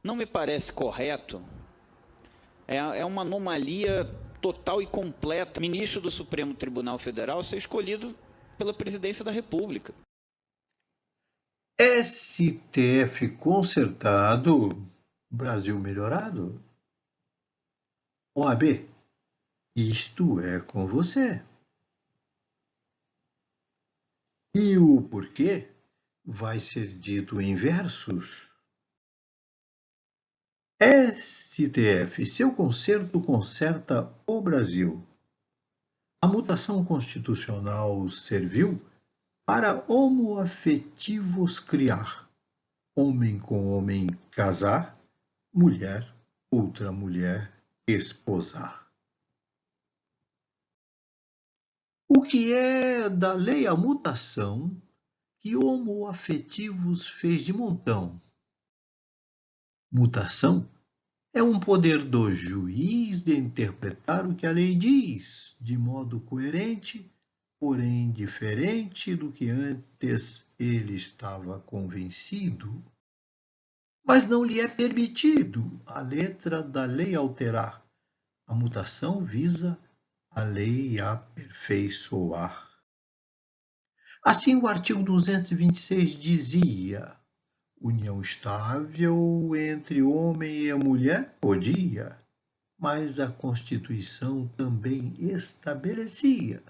Não me parece correto. É uma anomalia total e completa. Ministro do Supremo Tribunal Federal ser escolhido pela presidência da República. STF consertado, Brasil melhorado. OAB, isto é com você. E o porquê vai ser dito em versos. STF, seu conserto conserta o Brasil. A mutação constitucional serviu para homoafetivos criar, homem com homem casar, mulher, outra mulher esposar. O que é da lei a mutação que homoafetivos fez de montão? Mutação é um poder do juiz de interpretar o que a lei diz, de modo coerente, porém diferente do que antes ele estava convencido. Mas não lhe é permitido a letra da lei alterar. A mutação visa a lei aperfeiçoar. Assim, o artigo 226 dizia: união estável entre o homem e a mulher podia, mas a Constituição também estabelecia: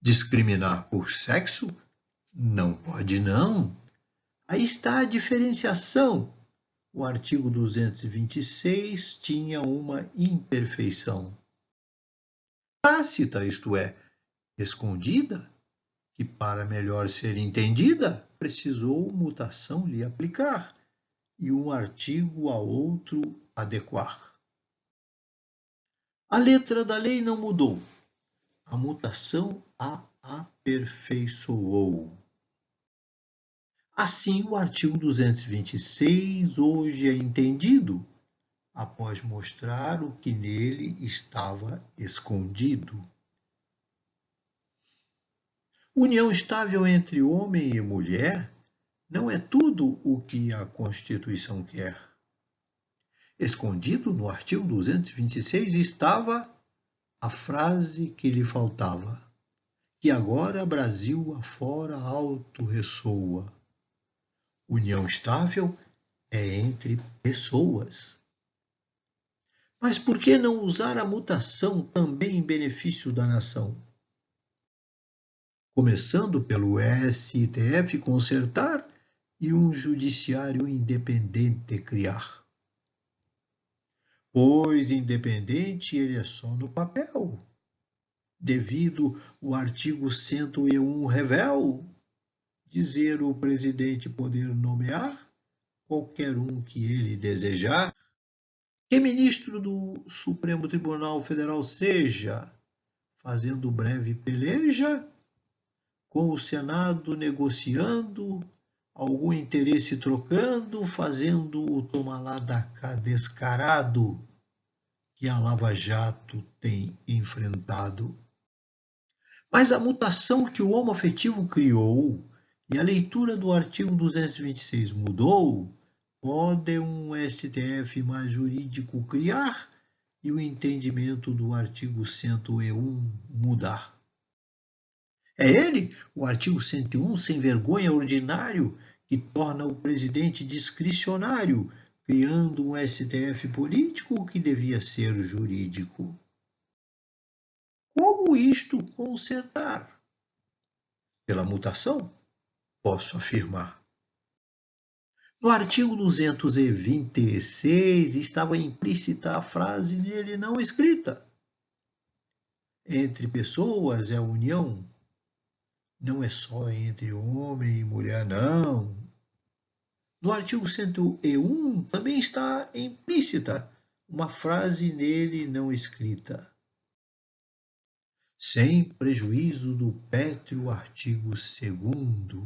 discriminar por sexo não pode não. Aí está a diferenciação. O artigo 226 tinha uma imperfeição tácita, isto é, escondida, que para melhor ser entendida, precisou mutação lhe aplicar e um artigo a outro adequar. A letra da lei não mudou, a mutação a aperfeiçoou. Assim, o artigo 226 hoje é entendido, após mostrar o que nele estava escondido. União estável entre homem e mulher não é tudo o que a Constituição quer. Escondido no artigo 226 estava a frase que lhe faltava, que agora Brasil afora alto ressoa: união estável é entre pessoas. Mas por que não usar a mutação também em benefício da nação? Começando pelo STF consertar e um judiciário independente criar. Pois independente ele é só no papel, devido o artigo 101 revel dizer o presidente poder nomear qualquer um que ele desejar, que ministro do Supremo Tribunal Federal seja, fazendo breve peleja, com o Senado negociando, algum interesse trocando, fazendo o toma lá da cá descarado que a Lava Jato tem enfrentado. Mas a mutação que o homoafetivo criou e a leitura do artigo 226 mudou, pode um STF mais jurídico criar e o entendimento do artigo 101 mudar. É ele, o artigo 101, sem vergonha ordinário, que torna o presidente discricionário, criando um STF político que devia ser jurídico. Como isto consertar? Pela mutação, posso afirmar. No artigo 226 estava implícita a frase nele não escrita: entre pessoas é a união, não é só entre homem e mulher, não. No artigo 101 também está implícita uma frase nele não escrita: sem prejuízo do pétreo artigo 2º,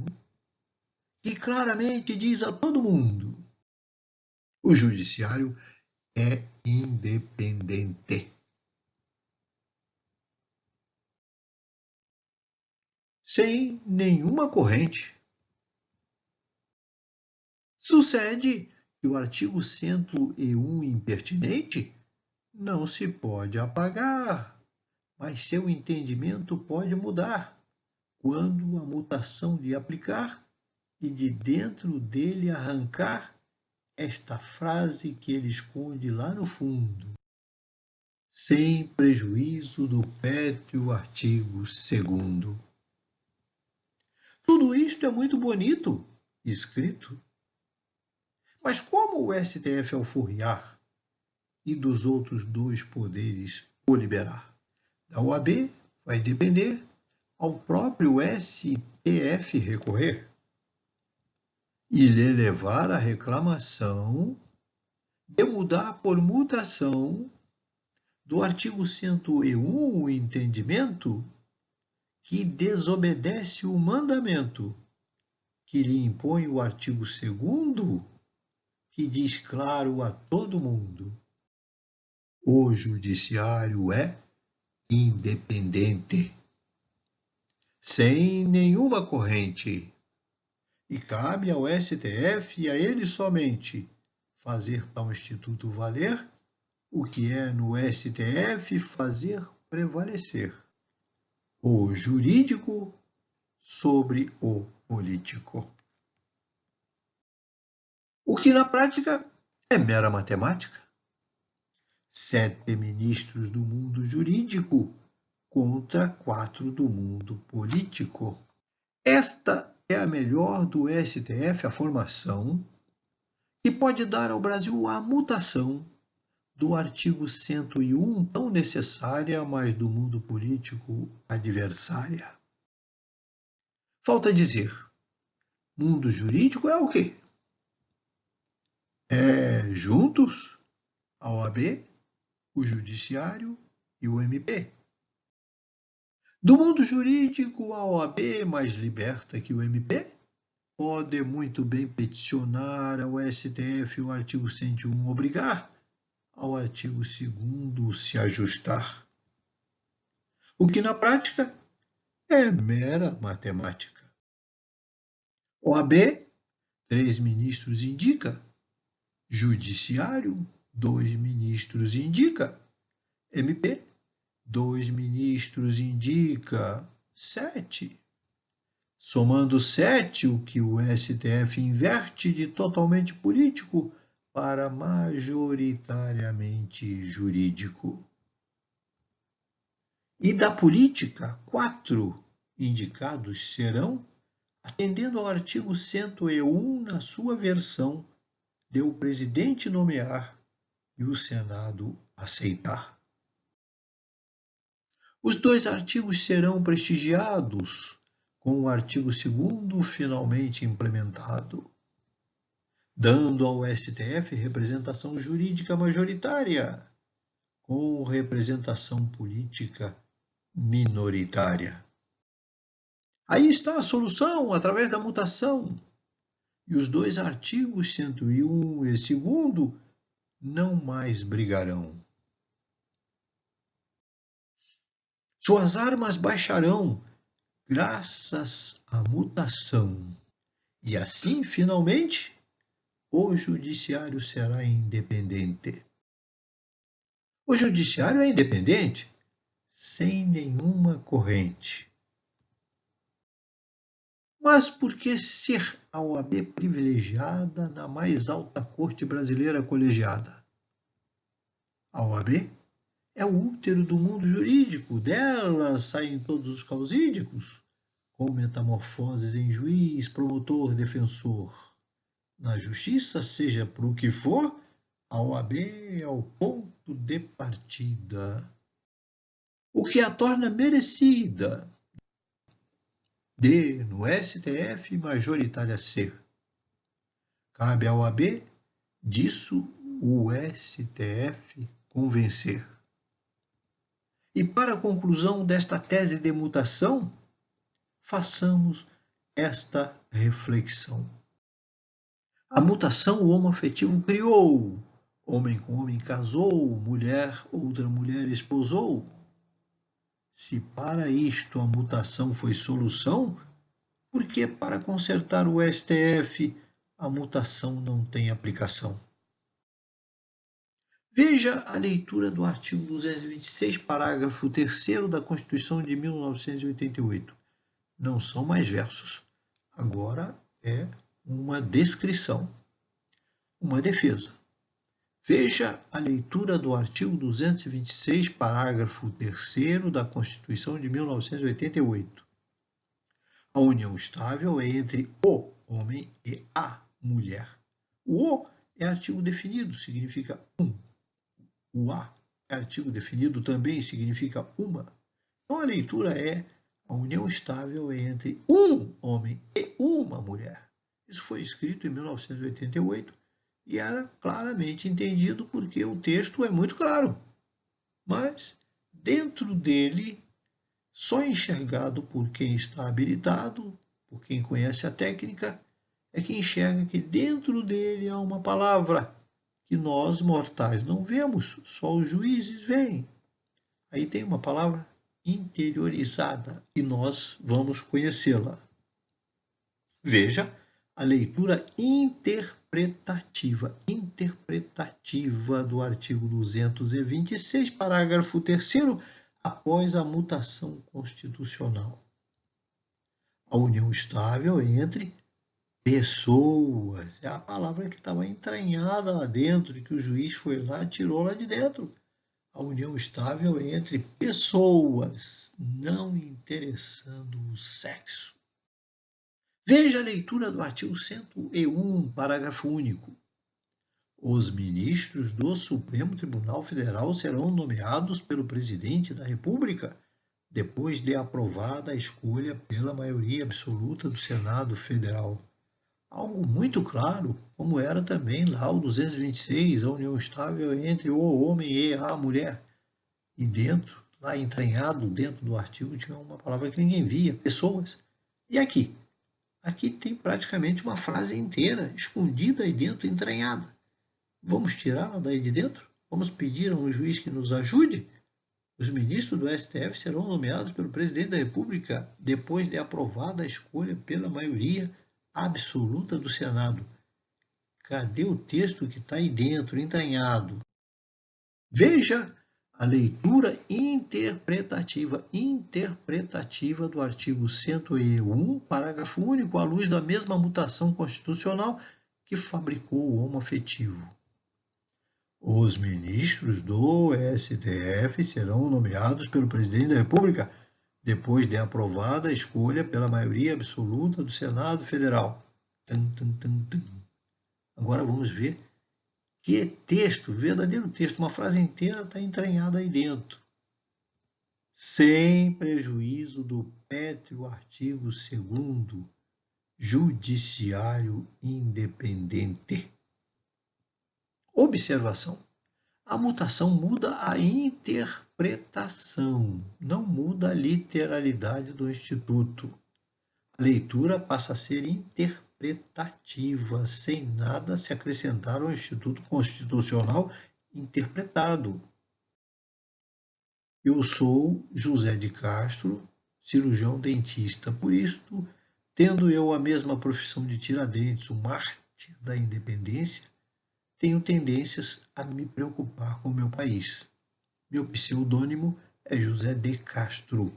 que claramente diz a todo mundo: o judiciário é independente. Sem nenhuma corrente. Sucede que o artigo 101 impertinente não se pode apagar, mas seu entendimento pode mudar quando a mutação lhe aplicar e de dentro dele arrancar esta frase que ele esconde lá no fundo, sem prejuízo do pétreo artigo 2º. Tudo isto é muito bonito, escrito. Mas como o STF alforriar e dos outros dois poderes o liberar? Da OAB vai depender ao próprio STF recorrer e lhe levar a reclamação de mudar por mutação do artigo 101 o entendimento que desobedece o mandamento que lhe impõe o artigo 2º, que diz claro a todo mundo: o judiciário é independente, sem nenhuma corrente, e cabe ao STF e a ele somente fazer tal instituto valer, o que é no STF fazer prevalecer o jurídico sobre o político. O que na prática é mera matemática. 7 ministros do mundo jurídico contra 4 do mundo político. Esta é a melhor do STF, a formação que pode dar ao Brasil a mutação do artigo 101, tão necessária, mas do mundo político adversária. Falta dizer, mundo jurídico é o quê? É juntos a OAB, o Judiciário e o MP. Do mundo jurídico, a OAB, mais liberta que o MP, pode muito bem peticionar ao STF o artigo 101 obrigar ao artigo 2º se ajustar. O que na prática é mera matemática. OAB, 3 ministros indica. Judiciário, 2 ministros indica. MP, 2 ministros indica. 7. Somando 7, o que o STF inverte de totalmente político para majoritariamente jurídico. E da política, 4 indicados serão, atendendo ao artigo 101 na sua versão, de o presidente nomear e o Senado aceitar. Os 2 artigos serão prestigiados com o artigo 2º finalmente implementado, dando ao STF representação jurídica majoritária, com representação política minoritária. Aí está a solução, através da mutação. E os 2 artigos 101 e 2º não mais brigarão. Suas armas baixarão, graças à mutação. E assim, finalmente, o judiciário será independente. O judiciário é independente, sem nenhuma corrente. Mas por que ser a OAB privilegiada na mais alta corte brasileira colegiada? A OAB é o útero do mundo jurídico, dela saem todos os causídicos, com metamorfoses em juiz, promotor, defensor. Na justiça, seja por o que for, a OAB é o ponto de partida, o que a torna merecida de, no STF, majoritária ser. Cabe à OAB, disso, o STF convencer. E para a conclusão desta tese de mutação, façamos esta reflexão. A mutação o homoafetivo criou, homem com homem casou, mulher outra mulher esposou. Se para isto a mutação foi solução, por que para consertar o STF a mutação não tem aplicação. Veja a leitura do artigo 226, parágrafo 3º da Constituição de 1988. Não são mais versos. Agora é uma descrição, uma defesa. Veja a leitura do artigo 226, parágrafo 3º da Constituição de 1988. A união estável é entre o homem e a mulher. O "o" é artigo definido, significa um. O "a" é artigo definido, também significa uma. Então a leitura é: a união estável é entre um homem e uma mulher. Isso foi escrito em 1988 e era claramente entendido porque o texto é muito claro. Mas dentro dele, só enxergado por quem está habilitado, por quem conhece a técnica, é que enxerga que dentro dele há uma palavra que nós mortais não vemos, só os juízes veem. Aí tem uma palavra interiorizada e nós vamos conhecê-la. Veja a leitura interpretativa do artigo 226, parágrafo 3º, após a mutação constitucional. A união estável é entre pessoas. É a palavra que estava entranhada lá dentro e que o juiz foi lá e tirou lá de dentro. A união estável é entre pessoas, não interessando o sexo. Veja a leitura do artigo 101, parágrafo único. Os ministros do Supremo Tribunal Federal serão nomeados pelo presidente da República depois de aprovada a escolha pela maioria absoluta do Senado Federal. Algo muito claro, como era também lá o 226, a união estável entre o homem e a mulher. E dentro, lá entranhado dentro do artigo, tinha uma palavra que ninguém via, pessoas. E aqui? Aqui tem praticamente uma frase inteira, escondida aí dentro, entranhada. Vamos tirá-la daí de dentro? Vamos pedir a um juiz que nos ajude? Os ministros do STF serão nomeados pelo presidente da República depois de aprovada a escolha pela maioria absoluta do Senado. Cadê o texto que está aí dentro, entranhado? Veja a leitura interpretativa do artigo 101, parágrafo único, à luz da mesma mutação constitucional que fabricou o homoafetivo. Os ministros do STF serão nomeados pelo presidente da República depois de aprovada a escolha pela maioria absoluta do Senado Federal. Agora vamos ver que texto, verdadeiro texto, uma frase inteira está entranhada aí dentro. Sem prejuízo do pétreo artigo 2º, judiciário independente. Observação. A mutação muda a interpretação, não muda a literalidade do Instituto. A leitura passa a ser interpretativa, sem nada se acrescentar ao Instituto Constitucional interpretado. Eu sou José de Castro, cirurgião dentista, por isso, tendo eu a mesma profissão de Tiradentes, o mártir da independência, tenho tendências a me preocupar com o meu país. Meu pseudônimo é José de Castro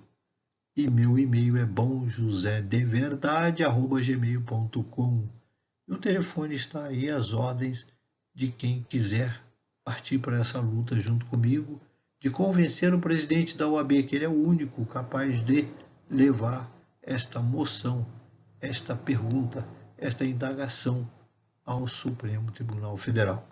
e meu e-mail é bomjosé-de-verdade@gmail.com. O telefone está aí às ordens de quem quiser partir para essa luta junto comigo, de convencer o presidente da OAB que ele é o único capaz de levar esta moção, esta pergunta, esta indagação ao Supremo Tribunal Federal.